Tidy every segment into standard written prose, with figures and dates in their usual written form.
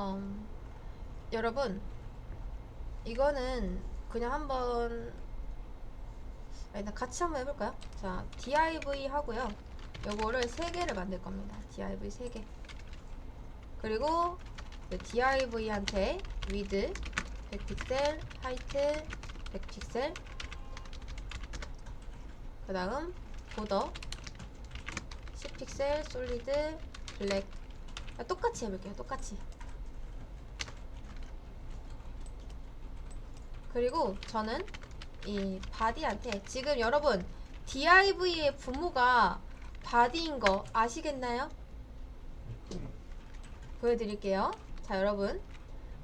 음, 여러분, 이거는 그냥 한번 일단 같이 한번 해볼까요? 자, div 하고요. 요거를 3개를 만들 겁니다. div 3개. 그리고 div한테 width 100픽셀, height 100픽셀, 그 다음 border 10픽셀, solid, black. 똑같이 해볼게요. 똑같이. 그리고 저는 이 바디한테 지금 여러분 div의 부모가 바디인 거 아시겠나요? 보여드릴게요. 자, 여러분,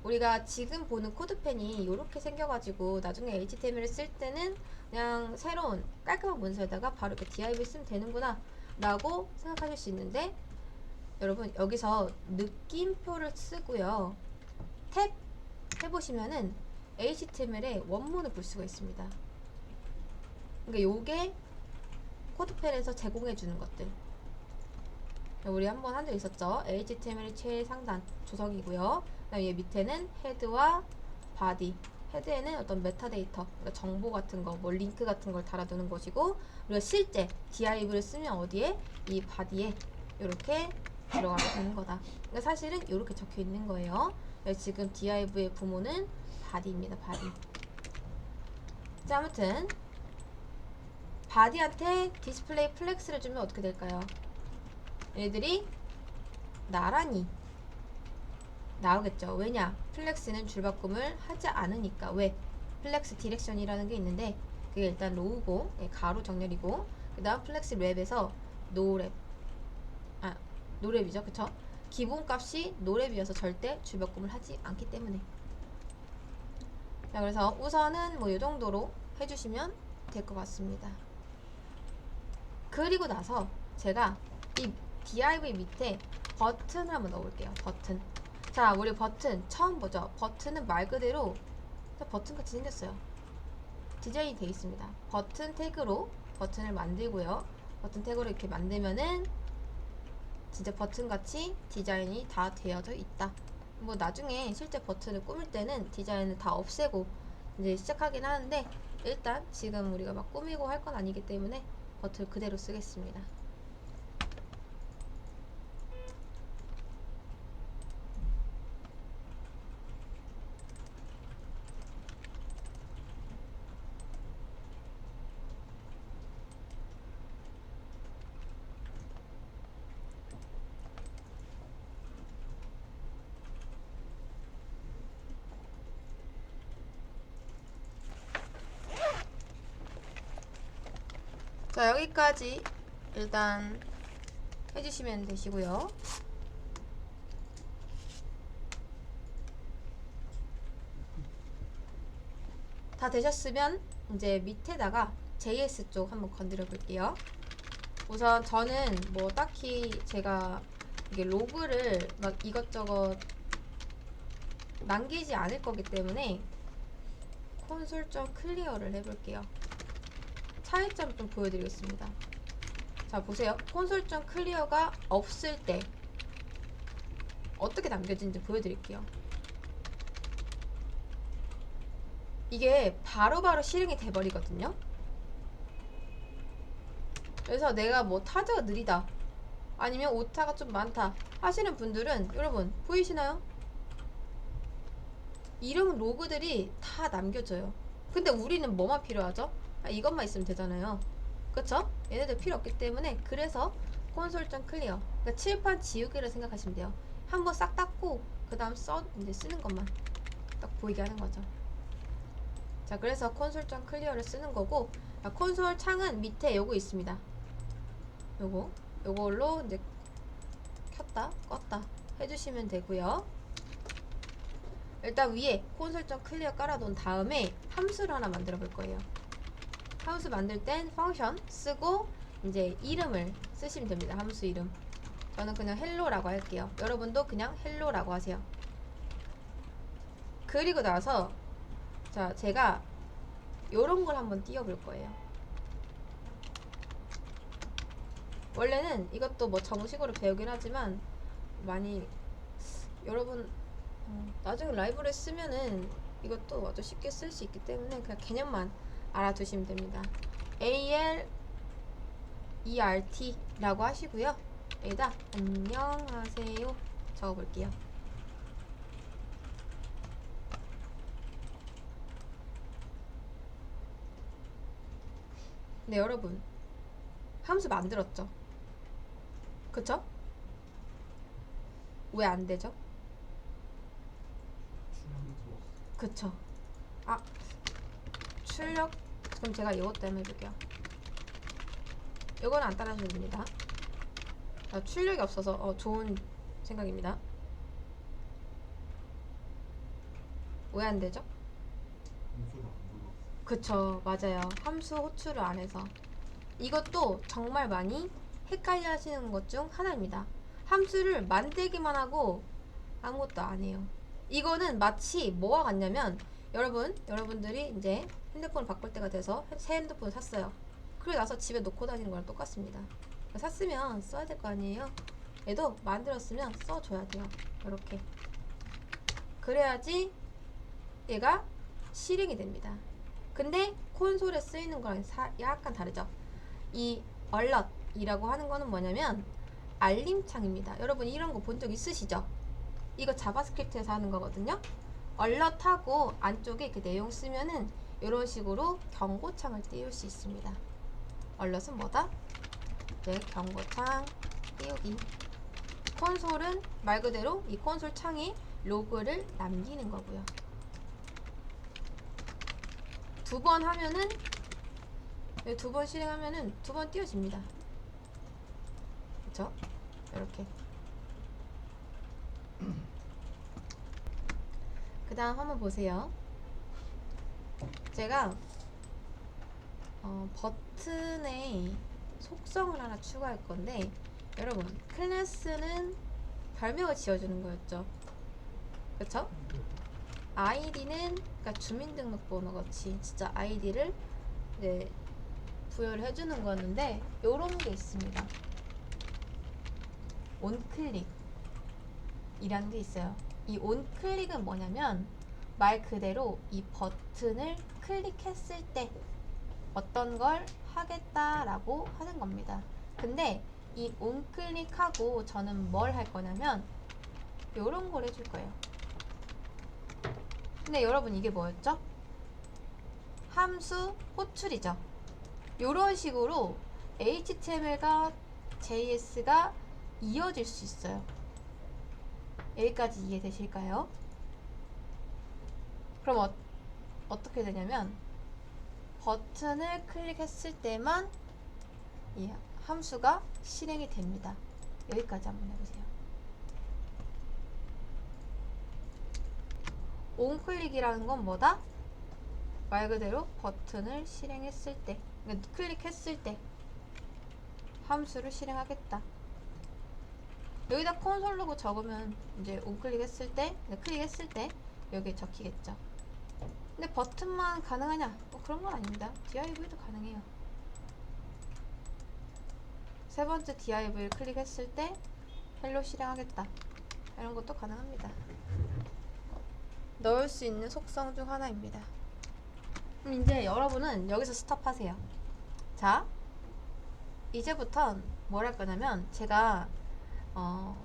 우리가 지금 보는 코드펜이 이렇게 생겨가지고 나중에 HTML을 쓸 때는 그냥 새로운 깔끔한 문서에다가 바로 이렇게 div 쓰면 되는구나 라고 생각하실 수 있는데, 여러분 여기서 느낌표를 쓰고요, 탭 해보시면은 HTML의 원문을 볼 수가 있습니다. 그러니까 요게 코드펜에서 제공해주는 것들. 우리 한번 한 적 있었죠. HTML 최상단 조석이고요. 그다음 얘 밑에는 헤드와 바디. 헤드에는 어떤 메타데이터, 그러니까 정보 같은 거, 뭐 링크 같은 걸 달아두는 것이고, 우리가 실제 div를 쓰면 어디에? 이 바디에 이렇게 들어가게 되는 거다. 그러니까 사실은 이렇게 적혀 있는 거예요. 지금 div의 부모는 바디입니다. 바디. 자, 아무튼 바디한테 디스플레이 플렉스를 주면 어떻게 될까요? 얘들이 나란히 나오겠죠. 왜냐? 플렉스는 줄바꿈을 하지 않으니까. 왜? 플렉스 디렉션이라는 게 있는데, 그게 일단 로우고, 가로 정렬이고, 그 다음 플렉스 랩에서 노랩, 노랩이죠. 그쵸? 기본값이 노랩이어서 절대 줄바꿈을 하지 않기 때문에. 자, 그래서 우선은 뭐 이 정도로 해주시면 될 것 같습니다. 그리고 나서 제가 이 div 밑에 버튼을 한번 넣어볼게요. 버튼. 자, 우리 버튼 처음 보죠? 버튼은 말 그대로 버튼같이 생겼어요. 디자인이 되어 있습니다. 버튼 태그로 버튼을 만들고요. 버튼 태그로 이렇게 만들면은 진짜 버튼같이 디자인이 다 되어져 있다. 뭐 나중에 실제 버튼을 꾸밀 때는 디자인을 다 없애고 이제 시작하긴 하는데, 일단 지금 우리가 막 꾸미고 할 건 아니기 때문에 버튼 그대로 쓰겠습니다. 자, 여기까지 일단 해주시면 되시고요. 다 되셨으면 이제 밑에다가 JS 쪽 한번 건드려 볼게요. 우선 저는 뭐 딱히 제가 이게 로그를 막 이것저것 남기지 않을 거기 때문에 콘솔 클리어를 해볼게요. 차이점 좀 보여드리겠습니다. 자, 보세요. 콘솔 클리어가 없을 때 어떻게 남겨지는지 보여드릴게요. 이게 바로바로 실행이 돼버리거든요. 그래서 내가 뭐 타자가 느리다, 아니면 오타가 좀 많다 하시는 분들은 여러분 보이시나요? 이름 로그들이 다 남겨져요. 근데 우리는 뭐만 필요하죠? 이것만 있으면 되잖아요. 그쵸? 얘네들 필요 없기 때문에, 그래서 콘솔 클리어, 그러니까 칠판 지우개를 생각하시면 돼요. 한번 싹 닦고 그 다음 이제 쓰는 것만 딱 보이게 하는 거죠. 자, 그래서 콘솔 클리어를 쓰는 거고, 콘솔 창은 밑에 요거 있습니다. 요걸로 이제 켰다 껐다 해주시면 되고요. 일단 위에 콘솔 클리어 깔아놓은 다음에 함수를 하나 만들어 볼 거예요. 함수 만들 땐 펑션 쓰고 이제 이름을 쓰시면 됩니다. 함수 이름. 저는 그냥 헬로라고 할게요. 여러분도 그냥 헬로라고 하세요. 그리고 나서 자, 제가 요런 걸 한번 띄워볼 거예요. 원래는 이것도 뭐 정식으로 배우긴 하지만 많이 여러분 나중에 라이브러리 쓰면은 이것도 아주 쉽게 쓸 수 있기 때문에 그냥 개념만 알아두시면 됩니다. ALERT라고 하시고요. 여기다 안녕하세요 적어볼게요. 네, 여러분 함수 만들었죠? 그쵸? 왜 안 되죠? 그쵸? 아, 출력. 그럼 제가 이것도 한번 해볼게요. 이거는 안 따라하셔도 됩니다. 출력이 없어서 좋은 생각입니다. 왜 안 되죠? 그쵸, 맞아요. 함수 호출을 안 해서. 이것도 정말 많이 헷갈려 하시는 것 중 하나입니다. 함수를 만들기만 하고 아무것도 안 해요. 이거는 마치 뭐와 같냐면, 여러분들이 이제 핸드폰을 바꿀 때가 돼서 새 핸드폰을 샀어요. 그리고 나서 집에 놓고 다니는 거랑 똑같습니다. 샀으면 써야 될 거 아니에요? 얘도 만들었으면 써줘야 돼요. 이렇게. 그래야지 얘가 실행이 됩니다. 근데 콘솔에 쓰이는 거랑 약간 다르죠. 이 alert이라고 하는 거는 뭐냐면 알림창입니다. 여러분 이런 거 본 적 있으시죠? 이거 자바스크립트에서 하는 거거든요. alert하고 안쪽에 이렇게 내용 쓰면은 이런 식으로 경고창을 띄울 수 있습니다. alert은 뭐다? 네, 경고창 띄우기. 콘솔은 말 그대로 이 콘솔 창에 로그를 남기는 거고요. 두 번 하면은, 두 번 실행하면은 두 번 띄워집니다. 그쵸? 이렇게. 그 다음 한번 보세요. 제가 버튼에 속성을 하나 추가할 건데, 여러분 클래스는 별명을 지어주는 거였죠. 그쵸? 아이디는 그러니까 주민등록번호 같이 진짜 아이디를 이제 부여를 해주는 거였는데 요런 게 있습니다. 온클릭이라는 게 있어요. 이 온클릭은 뭐냐면 말 그대로 이 버튼을 클릭했을 때 어떤 걸 하겠다라고 하는 겁니다. 근데 이 온클릭하고 저는 뭘 할 거냐면 요런 걸 해줄 거예요. 근데 여러분 이게 뭐였죠? 함수 호출이죠. 요런 식으로 HTML과 JS가 이어질 수 있어요. 여기까지 이해되실까요? 그럼 어떻게 되냐면 버튼을 클릭했을 때만 이 함수가 실행이 됩니다. 여기까지 한번 해보세요. 온클릭이라는 건 뭐다? 말 그대로 버튼을 실행했을 때, 그러니까 클릭했을 때 함수를 실행하겠다. 여기다 콘솔 로그 적으면 이제 온클릭했을 때, 클릭했을 때 여기에 적히겠죠. 근데 버튼만 가능하냐? 그런 건 아닙니다. div도 가능해요. 세 번째 div를 클릭했을 때 헬로 실행하겠다. 이런 것도 가능합니다. 넣을 수 있는 속성 중 하나입니다. 그럼 이제 여러분은 여기서 스톱하세요. 자, 이제부턴 뭘 할 거냐면 제가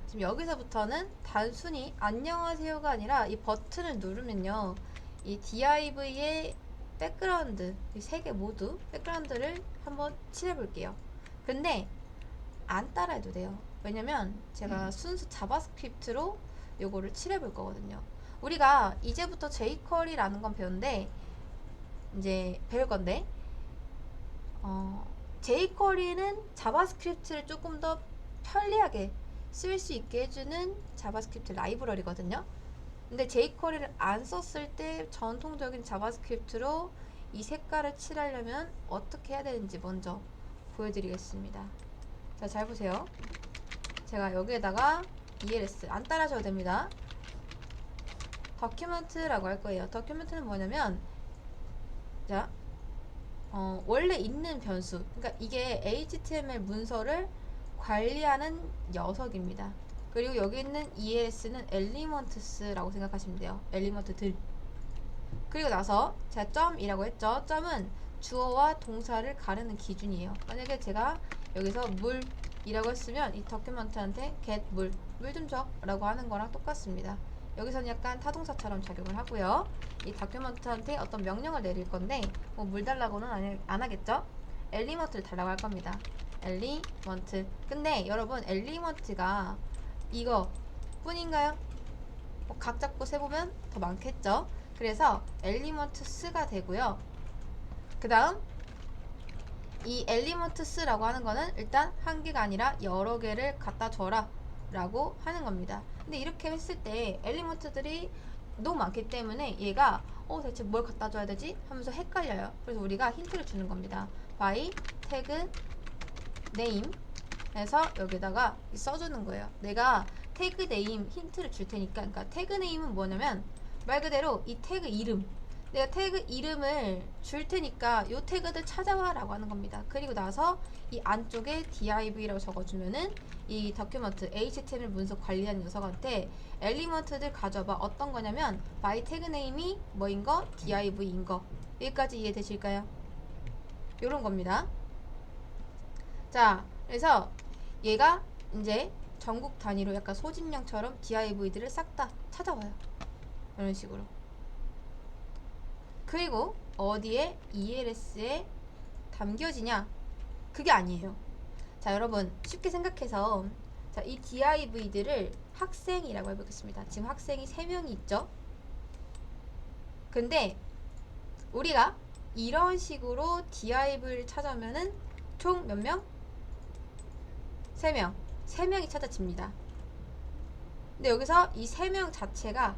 지금 여기서부터는 단순히 안녕하세요가 아니라 이 버튼을 누르면요 이 div의 백그라운드 이 세 개 모두 백그라운드를 한번 칠해 볼게요. 근데 안 따라해도 돼요. 왜냐면 제가 순수 자바스크립트로 요거를 칠해 볼 거거든요. 우리가 이제부터 jQuery라는 건 배울 건데 jQuery는 자바스크립트를 조금 더 편리하게 쓸 수 있게 해주는 자바스크립트 라이브러리거든요. 근데 jQuery를 안 썼을 때 전통적인 자바스크립트로 이 색깔을 칠하려면 어떻게 해야 되는지 먼저 보여드리겠습니다. 자, 잘 보세요. 제가 여기에다가 ELS 안 따라하셔도 됩니다. 더큐멘트라고 할 거예요. 더큐멘트는 뭐냐면 자, 원래 있는 변수, 그러니까 이게 HTML 문서를 관리하는 녀석입니다. 그리고 여기 있는 ELS는 엘리먼트스라고 생각하시면 돼요. 엘리먼트들. 그리고 나서 제가 점이라고 했죠. 점은 주어와 동사를 가르는 기준이에요. 만약에 제가 여기서 물이라고 했으면 이 더큐먼트한테 get 물 좀 줘 라고 하는 거랑 똑같습니다. 여기서는 약간 타동사처럼 작용을 하고요. 이 다큐먼트한테 어떤 명령을 내릴 건데 뭐 물 달라고는 안 하겠죠? 엘리먼트를 달라고 할 겁니다. 엘리먼트. 근데 여러분 엘리먼트가 이거 뿐인가요? 각 잡고 세보면 더 많겠죠? 그래서 엘리먼트스가 되고요. 그 다음 이 엘리먼트스라고 하는 거는 일단 한 개가 아니라 여러 개를 갖다 줘라 라고 하는 겁니다. 근데 이렇게 했을 때 엘리먼트들이 너무 많기 때문에 얘가 대체 뭘 갖다 줘야 되지? 하면서 헷갈려요. 그래서 우리가 힌트를 주는 겁니다. by tag name 해서 여기다가 써주는 거예요. 내가 태그 네임 힌트를 줄 테니까, 그러니까 태그 네임은 뭐냐면 말 그대로 이 태그 이름, 내가 태그 이름을 줄 테니까 요 태그들 찾아와 라고 하는 겁니다. 그리고 나서 이 안쪽에 div라고 적어주면은 이 다큐먼트 HTML 문서 관리하는 녀석한테 엘리먼트들 가져봐. 어떤 거냐면 by 태그 네임이 뭐인 거, div인 거. 여기까지 이해되실까요? 요런 겁니다. 자, 그래서 얘가 이제 전국 단위로 약간 소진량처럼 div들을 싹 다 찾아와요. 이런 식으로. 그리고 어디에 ELS에 담겨지냐? 그게 아니에요. 자, 여러분 쉽게 생각해서 자, 이 div들을 학생이라고 해보겠습니다. 지금 학생이 3명이 있죠? 근데 우리가 이런 식으로 div를 찾아오면은 총 몇 명? 3명. 3명이 찾아집니다. 근데 여기서 이 3명 자체가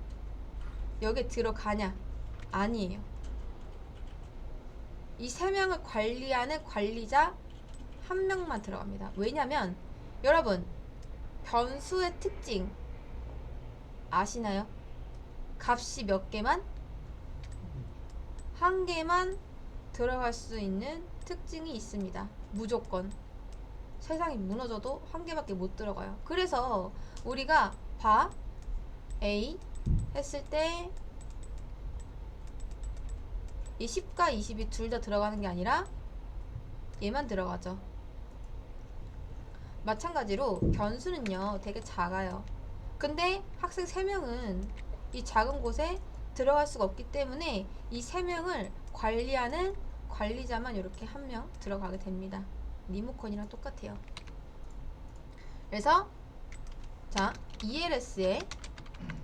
여기에 들어가냐? 아니에요. 이 3명을 관리하는 관리자 1명만 들어갑니다. 왜냐면 여러분 변수의 특징 아시나요? 값이 몇 개만? 1개만 들어갈 수 있는 특징이 있습니다. 무조건. 세상이 무너져도 1개밖에 못 들어가요. 그래서 우리가 봐 A 했을 때 이 10과 20이 둘 다 들어가는 게 아니라 얘만 들어가죠. 마찬가지로 변수는요 되게 작아요. 근데 학생 3명은 이 작은 곳에 들어갈 수가 없기 때문에 이 3명을 관리하는 관리자만 이렇게 1명 들어가게 됩니다. 리모컨이랑 똑같아요. 그래서 자 ELS에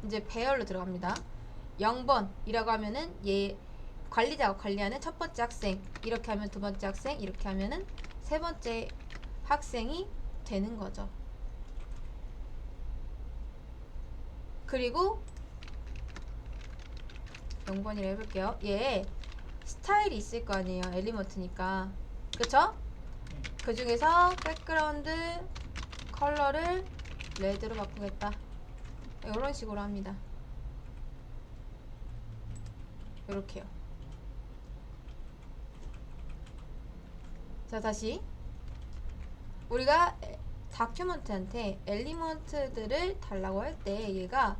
이제 배열로 들어갑니다. 0번이라고 하면은 얘 관리자가 관리하는 첫 번째 학생, 이렇게 하면 두 번째 학생, 이렇게 하면은 세 번째 학생이 되는 거죠. 그리고 0번이라 해볼게요. 얘 스타일이 있을 거 아니에요. 엘리먼트니까. 그쵸? 그 중에서 백그라운드 컬러를 레드로 바꾸겠다. 이런 식으로 합니다. 이렇게요. 자, 다시 우리가 다큐먼트한테 엘리먼트들을 달라고 할 때 얘가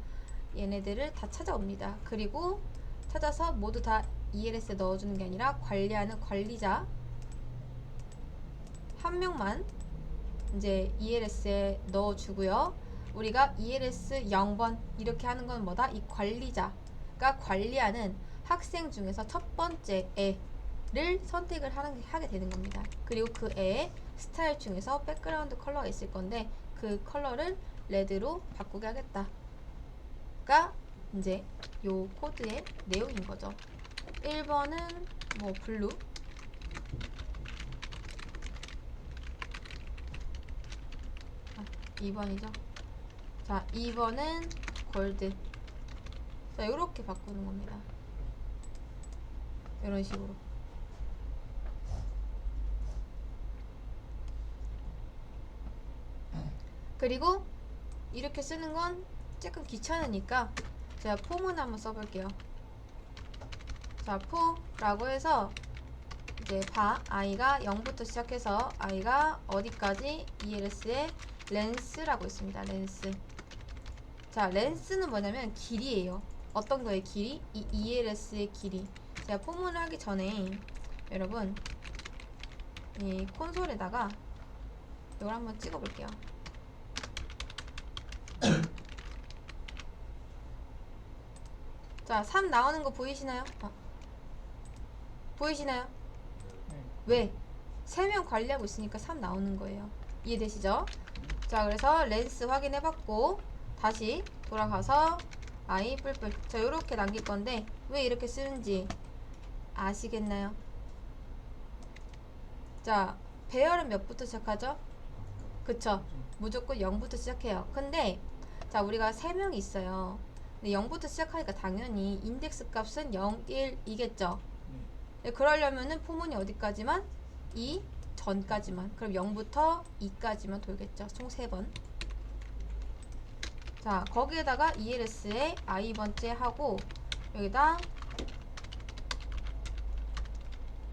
얘네들을 다 찾아옵니다. 그리고 찾아서 모두 다 ELS에 넣어주는 게 아니라 관리하는 관리자 1명만 이제 ELS에 넣어주고요. 우리가 ELS 0번 이렇게 하는 건 뭐다? 이 관리자가 관리하는 학생 중에서 첫 번째 애를 선택을 하게 되는 겁니다. 그리고 그 애의 스타일 중에서 백그라운드 컬러가 있을 건데 그 컬러를 레드로 바꾸게 하겠다가 이제 요 코드의 내용인 거죠. 1번은 뭐 블루, 2번이죠. 자, 2번은 골드. 자, 요렇게 바꾸는 겁니다. 이런 식으로. 그리고 이렇게 쓰는 건 조금 귀찮으니까 제가 폼을 한번 써볼게요. 자, 폼라고 해서 이제 봐 i가 0부터 시작해서 i가 어디까지 ELS에 렌스라고 있습니다. 렌스. 자, 렌스는 뭐냐면 길이에요. 어떤 거의 길이? 이 ELS의 길이. 제가 포문을 하기 전에 여러분 이 콘솔에다가 이걸 한번 찍어볼게요. 자, 3 나오는 거 보이시나요? 보이시나요? 왜? 3명 관리하고 있으니까 3 나오는 거예요. 이해되시죠? 자, 그래서 렌스 확인해봤고 다시 돌아가서 I 뿔뿔. 자, 요렇게 남길 건데 왜 이렇게 쓰는지 아시겠나요? 자, 배열은 몇부터 시작하죠? 그쵸? 무조건 0부터 시작해요. 근데 자, 우리가 3명이 있어요. 근데 0부터 시작하니까 당연히 인덱스 값은 0, 1, 2겠죠? 네, 그러려면은 포문이 어디까지만? 2 전까지만. 그럼 0부터 2까지만 돌겠죠. 총 3번. 자, 거기에다가 ELS에 i번째 하고 여기다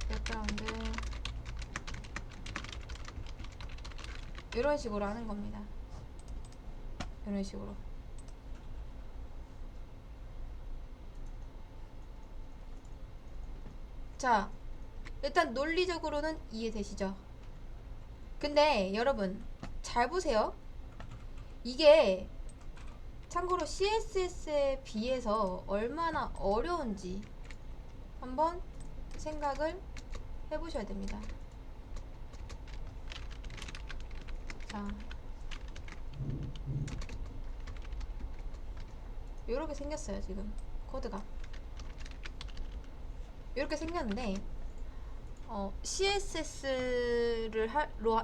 백그라운드 이런 식으로 하는 겁니다. 이런 식으로. 자, 일단 논리적으로는 이해되시죠? 근데 여러분 잘 보세요. 이게 참고로 CSS에 비해서 얼마나 어려운지 한번 생각을 해보셔야 됩니다. 자, 요렇게 생겼어요. 지금 코드가 이렇게 생겼는데 CSS를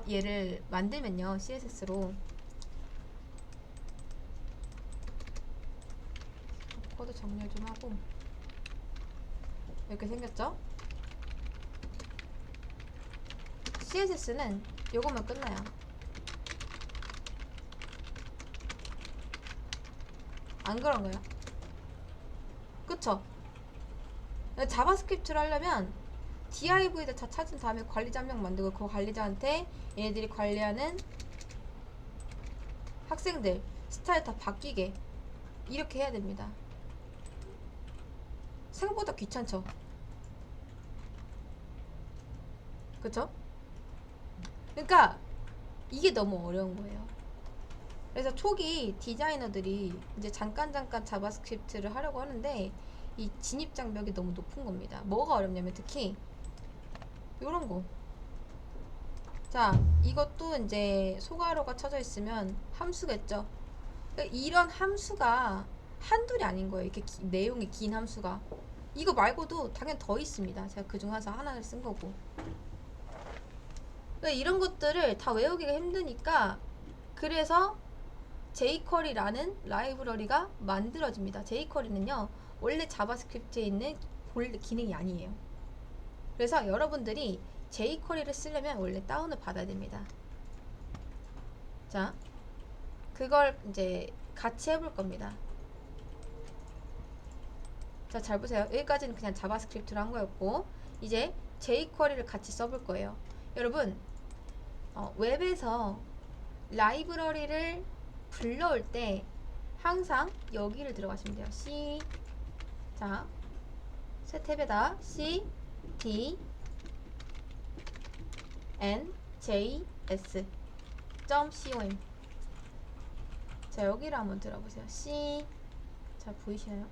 얘를 만들면요. CSS로 코드 정렬 좀 하고 이렇게 생겼죠? CSS는 요거면 끝나요. 안 그런가요? 그쵸? 자바스크립트를 하려면 div에다 다 찾은 다음에 관리자 한 명 만들고 그 관리자한테 얘네들이 관리하는 학생들 스타일 다 바뀌게 이렇게 해야 됩니다. 생각보다 귀찮죠? 그쵸? 그러니까 이게 너무 어려운 거예요. 그래서 초기 디자이너들이 이제 잠깐 자바스크립트를 하려고 하는데 이 진입 장벽이 너무 높은 겁니다. 뭐가 어렵냐면 특히 요런 거. 자, 이것도 이제 소괄호가 쳐져 있으면 함수겠죠. 그러니까 이런 함수가 한둘이 아닌 거예요. 이렇게 내용이 긴 함수가. 이거 말고도 당연히 더 있습니다. 제가 그중에서 하나를 쓴 거고. 그러니까 이런 것들을 다 외우기가 힘드니까 그래서 jQuery라는 라이브러리가 만들어집니다. jQuery는요 원래 자바스크립트에 있는 본래 기능이 아니에요. 그래서 여러분들이 jQuery를 쓰려면 원래 다운을 받아야 됩니다. 자, 그걸 이제 같이 해볼 겁니다. 자, 잘 보세요. 여기까지는 그냥 자바스크립트로 한 거였고 이제 jQuery를 같이 써볼 거예요. 여러분 웹에서 라이브러리를 불러올 때 항상 여기를 들어가시면 돼요. C 자, 새 탭에다 C D N J S .com 자, 여기를 한번 들어보세요. C 자, 보이시나요?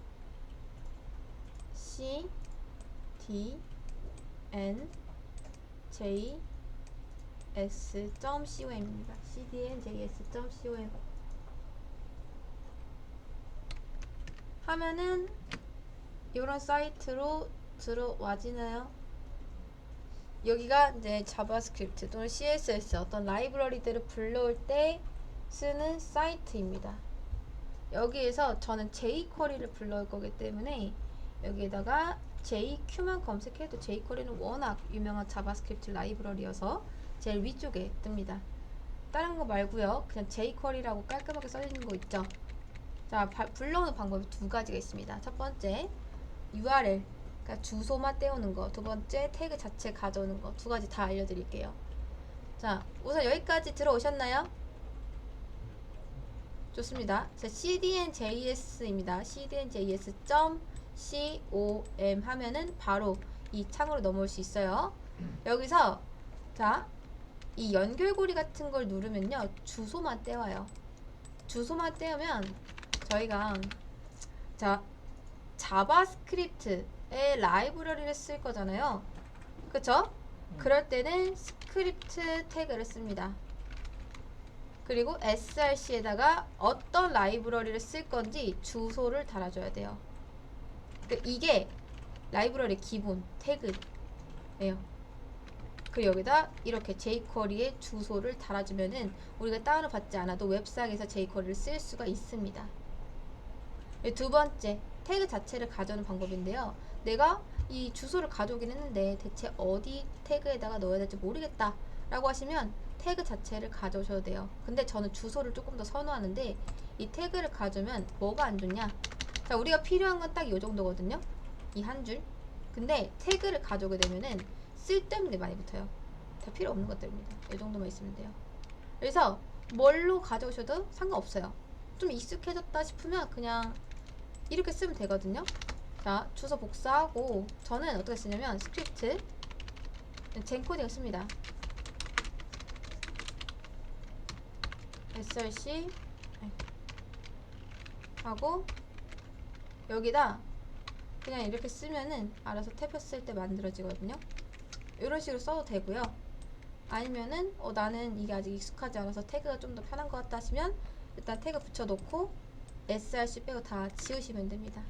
C D N J s.com입니다. cdnjs.com 하면은 이런 사이트로 들어와지나요? 여기가 이제 자바스크립트 또는 CSS 어떤 라이브러리들을 불러올 때 쓰는 사이트입니다. 여기에서 저는 jQuery를 불러올 거기 때문에 여기에다가 JQ만 검색해도 jQuery는 워낙 유명한 자바스크립트 라이브러리여서 제일 위쪽에 뜹니다. 다른 거 말고요. 그냥 jQuery라고 깔끔하게 써있는 거 있죠. 자, 불러오는 방법이 두 가지가 있습니다. 첫 번째 URL 그러니까 주소만 떼우는 거, 두 번째 태그 자체 가져오는 거, 두 가지 다 알려드릴게요. 자, 우선 여기까지 들어오셨나요? 좋습니다. 자, cdnjs입니다. cdnjs.com 하면은 바로 이 창으로 넘어올 수 있어요. 여기서 자, 이 연결고리 같은 걸 누르면요, 주소만 떼와요. 주소만 떼우면 저희가 자, 자바스크립트의 라이브러리를 쓸 거잖아요. 그쵸? 그럴 때는 스크립트 태그를 씁니다. 그리고 src에다가 어떤 라이브러리를 쓸 건지 주소를 달아줘야 돼요. 이게 라이브러리 기본 태그예요. 그 여기다 이렇게 jQuery의 주소를 달아주면은 우리가 다운받지 않아도 웹상에서 jQuery를 쓸 수가 있습니다. 두 번째, 태그 자체를 가져오는 방법인데요. 내가 이 주소를 가져오긴 했는데 대체 어디 태그에다가 넣어야 될지 모르겠다 라고 하시면 태그 자체를 가져오셔도 돼요. 근데 저는 주소를 조금 더 선호하는데 이 태그를 가져오면 뭐가 안 좋냐? 자, 우리가 필요한 건 딱 이 정도거든요. 이 한 줄. 근데 태그를 가져오게 되면은 쓸데없는 게 많이 붙어요. 다 필요 없는 것들입니다. 이 정도만 있으면 돼요. 그래서 뭘로 가져오셔도 상관없어요. 좀 익숙해졌다 싶으면 그냥 이렇게 쓰면 되거든요. 자, 주소 복사하고 저는 어떻게 쓰냐면 스크립트 젠코딩을 씁니다. src 하고 여기다 그냥 이렇게 쓰면은 알아서 탭했을 때 만들어지거든요. 이런 식으로 써도 되고요. 아니면은 나는 이게 아직 익숙하지 않아서 태그가 좀 더 편한 것 같다 하시면 일단 태그 붙여놓고 src 빼고 다 지우시면 됩니다.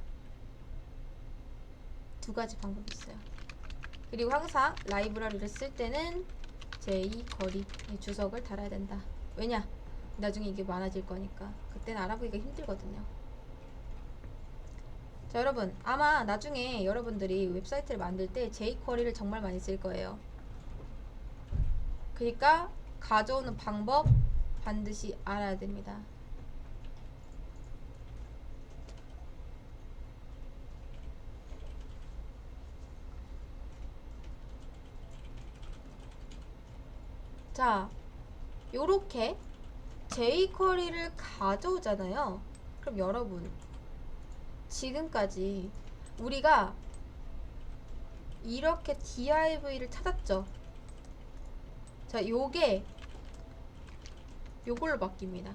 두 가지 방법이 있어요. 그리고 항상 라이브러리를 쓸 때는 jQuery 주석을 달아야 된다. 왜냐? 나중에 이게 많아질 거니까. 그때는 알아보기가 힘들거든요. 자, 여러분, 아마 나중에 여러분들이 웹사이트를 만들 때 jQuery를 정말 많이 쓸 거예요. 그러니까 가져오는 방법 반드시 알아야 됩니다. 자, 요렇게 jQuery를 가져오잖아요. 그럼 여러분, 지금까지 우리가 이렇게 div를 찾았죠. 자, 요게 요걸로 바뀝니다.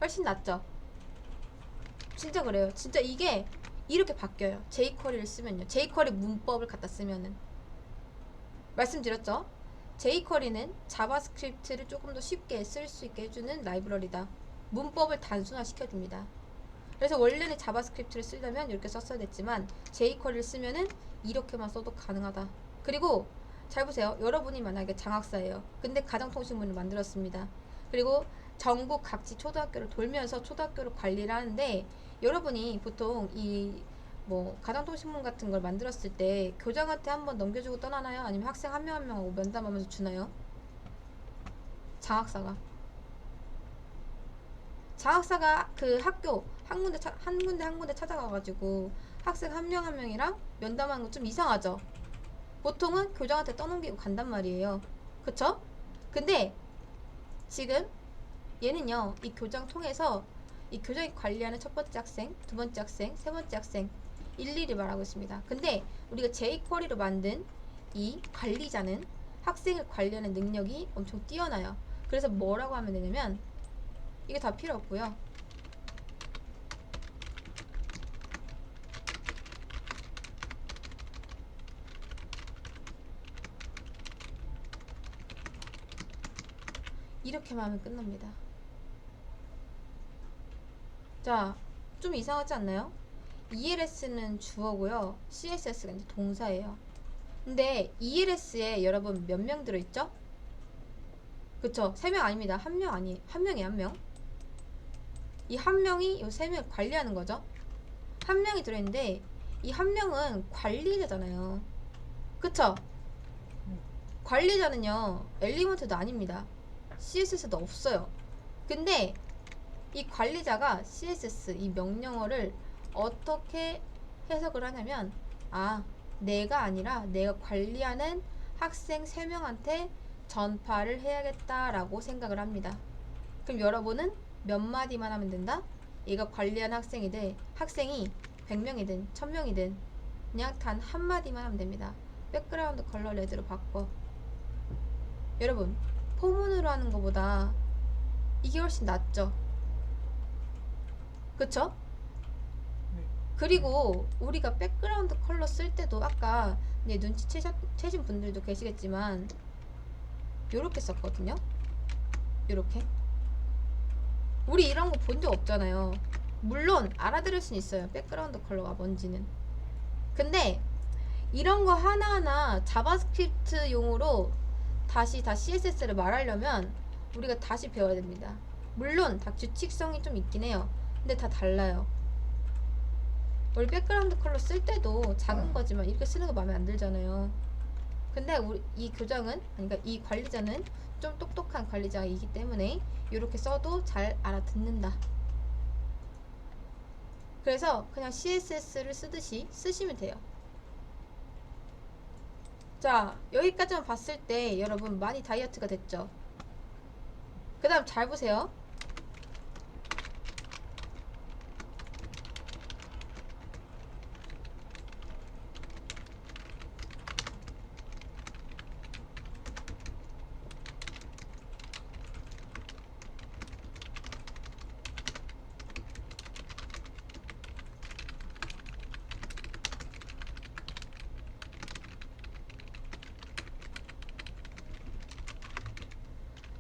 훨씬 낫죠? 진짜 그래요. 진짜 이게 이렇게 바뀌어요. jQuery를 쓰면요. jQuery 문법을 갖다 쓰면은. 말씀드렸죠? jQuery는 자바스크립트를 조금 더 쉽게 쓸 수 있게 해주는 라이브러리다. 문법을 단순화시켜줍니다. 그래서 원래는 자바스크립트를 쓰려면 이렇게 썼어야 됐지만 jQuery를 쓰면은 이렇게만 써도 가능하다. 그리고 잘 보세요. 여러분이 만약에 장학사예요. 근데 가정통신문을 만들었습니다. 그리고 전국 각지 초등학교를 돌면서 초등학교를 관리를 하는데 여러분이 보통 이 뭐 가정통신문 같은 걸 만들었을 때 교장한테 한번 넘겨주고 떠나나요? 아니면 학생 한 명 한 명하고 면담하면서 주나요? 장학사가 그 학교 한 군데 찾아가가지고 학생 한 명 한 명이랑 면담하는 거 좀 이상하죠? 보통은 교장한테 떠넘기고 간단 말이에요. 그쵸? 근데 지금 얘는요, 이 교장 통해서 이 교장이 관리하는 첫 번째 학생, 두 번째 학생, 세 번째 학생 일일이 말하고 있습니다. 근데 우리가 jQuery로 만든 이 관리자는 학생을 관리하는 능력이 엄청 뛰어나요. 그래서 뭐라고 하면 되냐면 이게 다 필요 없고요. 이렇게만 하면 끝납니다. 자, 좀 이상하지 않나요? ELS는 주어고요. CSS가 이제 동사예요. 근데 ELS에 여러분 몇 명 들어있죠? 그쵸? 3명 아닙니다. 한 명이 한 명. 이 한 명이 이 3명을 관리하는 거죠. 한 명이 들어있는데 이 한 명은 관리자잖아요. 그쵸? 관리자는요, 엘리먼트도 아닙니다. CSS도 없어요. 근데 이 관리자가 CSS 이 명령어를 어떻게 해석을 하냐면 내가 아니라 내가 관리하는 학생 3명한테 전파를 해야겠다라고 생각을 합니다. 그럼 여러분은 몇 마디만 하면 된다? 얘가 관리한 학생이 100명이든 1000명이든 그냥 단 한마디만 하면 됩니다. 백그라운드 컬러 레드로 바꿔. 여러분, 포문으로 하는 것보다 이게 훨씬 낫죠? 그쵸? 그리고 우리가 백그라운드 컬러 쓸 때도 아까 이제 눈치채신 분들도 계시겠지만 요렇게 썼거든요. 요렇게. 우리 이런 거 본 적 없잖아요. 물론 알아들을 수는 있어요. 백그라운드 컬러가 뭔지는. 근데 이런 거 하나하나 자바스크립트 용으로 다시 다 CSS를 말하려면 우리가 다시 배워야 됩니다. 물론 다 규칙성이 좀 있긴 해요. 근데 다 달라요. 우리 백그라운드 컬러 쓸 때도 작은 거지만 이렇게 쓰는 거 마음에 안 들잖아요. 근데 우리 이 교장은, 그러니까 이 관리자는 좀 똑똑한 관리자이기 때문에 이렇게 써도 잘 알아듣는다. 그래서 그냥 CSS를 쓰듯이 쓰시면 돼요. 자, 여기까지만 봤을 때 여러분 많이 다이어트가 됐죠? 그 다음 잘 보세요.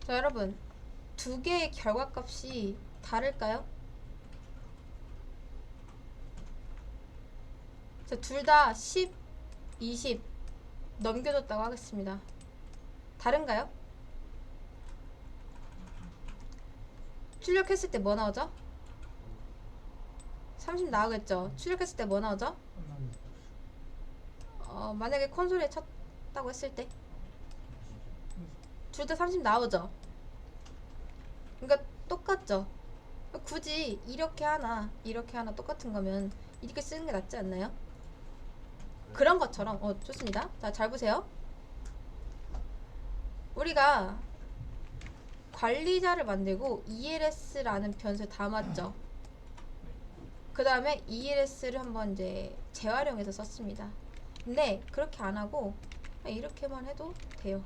자, 여러분 두 개의 결과값이 다를까요? 자, 둘 다 10, 20 넘겨줬다고 하겠습니다. 다른가요? 출력했을 때 뭐 나오죠? 30 나오겠죠? 출력했을 때 뭐 나오죠? 만약에 콘솔에 쳤다고 했을 때 둘 다 30 나오죠? 그러니까 똑같죠? 굳이 이렇게 하나 똑같은 거면 이렇게 쓰는 게 낫지 않나요? 그런 것처럼 좋습니다. 자, 잘 보세요. 우리가 관리자를 만들고 ELS라는 변수에 담았죠. 그 다음에 ELS를 한번 이제 재활용해서 썼습니다. 근데 그렇게 안 하고 이렇게만 해도 돼요.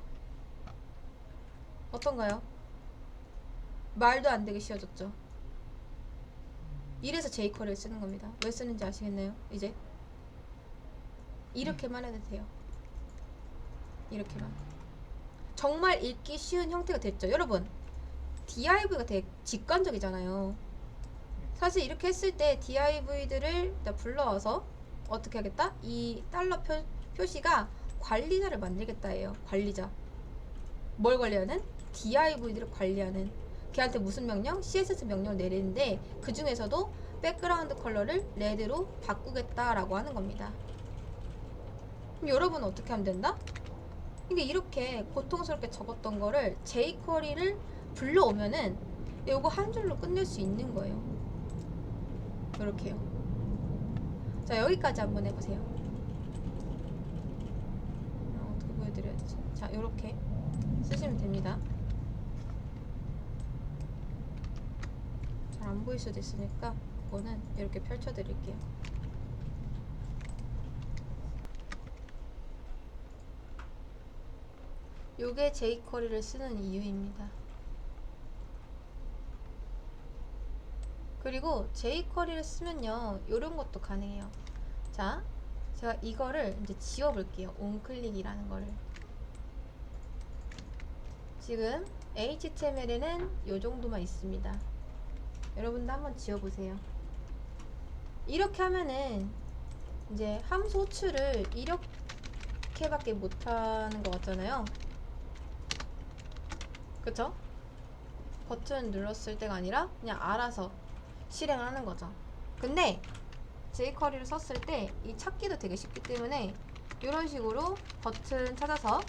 어떤가요? 말도 안 되게 쉬워졌죠. 이래서 jQuery를 쓰는 겁니다. 왜 쓰는지 아시겠나요? 이제 이렇게만 해도 돼요. 이렇게만. 정말 읽기 쉬운 형태가 됐죠. 여러분, div가 되게 직관적이잖아요. 사실 이렇게 했을 때 div들을 불러와서 어떻게 하겠다? 이 달러 표시가 관리자를 만들겠다예요. 관리자. 뭘 관리하는? div들을 관리하는. 걔한테 무슨 명령? CSS 명령을 내리는데 그 중에서도 백그라운드 컬러를 레드로 바꾸겠다라고 하는 겁니다. 그럼 여러분은 어떻게 하면 된다? 이게 이렇게 고통스럽게 적었던 거를 jQuery를 불러오면은 이거 한 줄로 끝낼 수 있는 거예요. 이렇게요. 자, 여기까지 한번 해보세요. 어떻게 보여드려야지? 자, 이렇게 쓰시면 됩니다. 잘 안 보일 수도 있으니까 이거는 이렇게 펼쳐드릴게요. 요게 jQuery를 쓰는 이유입니다. 그리고 jQuery를 쓰면요, 요런 것도 가능해요. 자, 제가 이거를 이제 지워볼게요. onClick이라는 거를. 지금 HTML에는 요 정도만 있습니다. 여러분도 한번 지워보세요. 이렇게 하면은 이제 함수 호출을 이렇게밖에 못하는 것 같잖아요. 그쵸? 버튼 눌렀을 때가 아니라 그냥 알아서 실행을 하는 거죠. 근데 jQuery를 썼을 때 이 찾기도 되게 쉽기 때문에 이런 식으로 버튼 찾아서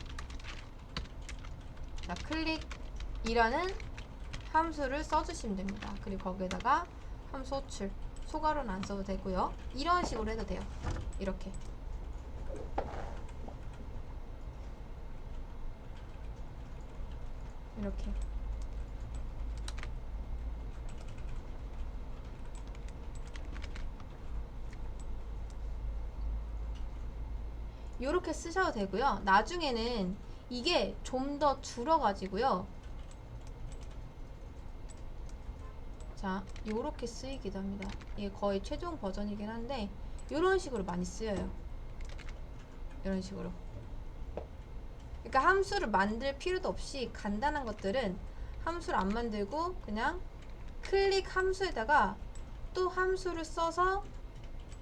자, 클릭이라는 함수를 써주시면 됩니다. 그리고 거기에다가 함수 호출, 소괄호는 안 써도 되고요. 이런 식으로 해도 돼요. 이렇게. 이렇게. 요렇게 쓰셔도 되고요. 나중에는 이게 좀 더 줄어가지고요. 자, 요렇게 쓰이기도 합니다. 이게 거의 최종 버전이긴 한데 요런 식으로 많이 쓰여요. 이런 식으로. 그러니까 함수를 만들 필요도 없이 간단한 것들은 함수를 안 만들고 그냥 클릭 함수에다가 또 함수를 써서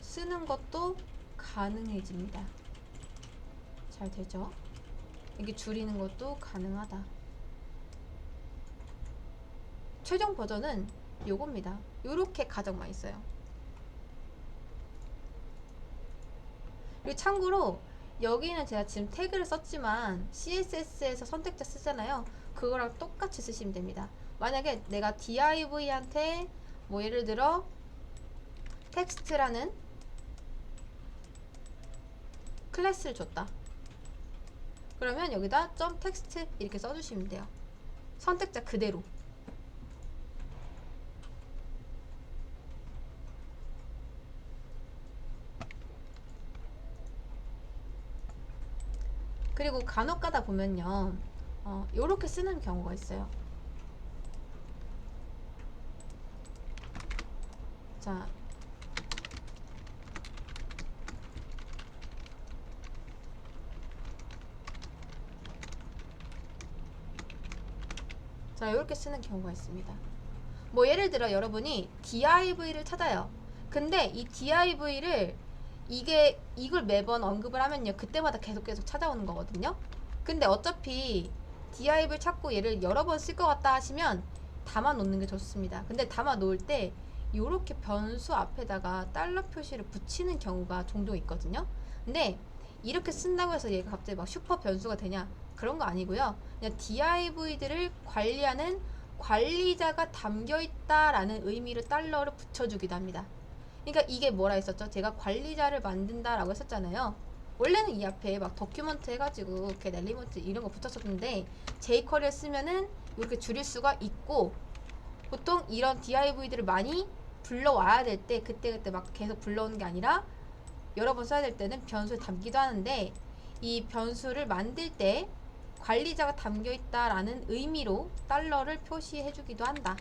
쓰는 것도 가능해집니다. 잘 되죠? 이게 줄이는 것도 가능하다. 최종 버전은 요겁니다. 요렇게 가장 많이 써요. 그리고 참고로 여기는 제가 지금 태그를 썼지만 CSS에서 선택자 쓰잖아요. 그거랑 똑같이 쓰시면 됩니다. 만약에 내가 div한테 뭐 예를 들어 텍스트라는 클래스를 줬다. 그러면 여기다 .text 이렇게 써주시면 돼요. 선택자 그대로. 그리고 간혹 가다 보면요, 요렇게 쓰는 경우가 있어요. 자, 요렇게 쓰는 경우가 있습니다. 뭐 예를 들어 여러분이 div를 찾아요. 근데 이 div를 이걸 매번 언급을 하면요, 그때마다 계속 찾아오는 거거든요. 근데 어차피 div를 찾고 얘를 여러 번 쓸 것 같다 하시면 담아 놓는 게 좋습니다. 근데 담아 놓을 때 요렇게 변수 앞에다가 달러 표시를 붙이는 경우가 종종 있거든요. 근데 이렇게 쓴다고 해서 얘가 갑자기 막 슈퍼 변수가 되냐, 그런 거 아니고요. 그냥 div들을 관리하는 관리자가 담겨있다라는 의미로 달러를 붙여주기도 합니다. 그러니까 이게 뭐라 했었죠? 제가 관리자를 만든다라고 했었잖아요. 원래는 이 앞에 막 더큐먼트 해가지고 이렇게 엘리먼트 이런 거 붙였었는데 jQuery를 쓰면은 이렇게 줄일 수가 있고, 보통 이런 div들을 많이 불러와야 될 때 그때그때 막 계속 불러오는 게 아니라 여러 번 써야 될 때는 변수에 담기도 하는데, 이 변수를 만들 때 관리자가 담겨있다라는 의미로 달러를 표시해주기도 한다.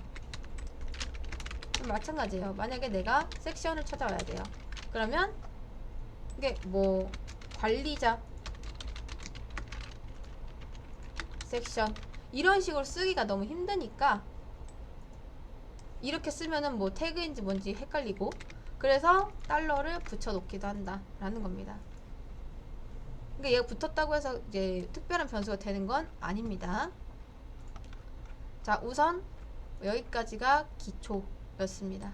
마찬가지예요. 만약에 내가 섹션을 찾아와야 돼요. 그러면 이게 뭐 관리자 섹션 이런 식으로 쓰기가 너무 힘드니까 이렇게 쓰면은 뭐 태그인지 뭔지 헷갈리고, 그래서 달러를 붙여 놓기도 한다 라는 겁니다. 그러니까 얘가 붙었다고 해서 이제 특별한 변수가 되는 건 아닙니다. 자, 우선 여기까지가 기초였습니다.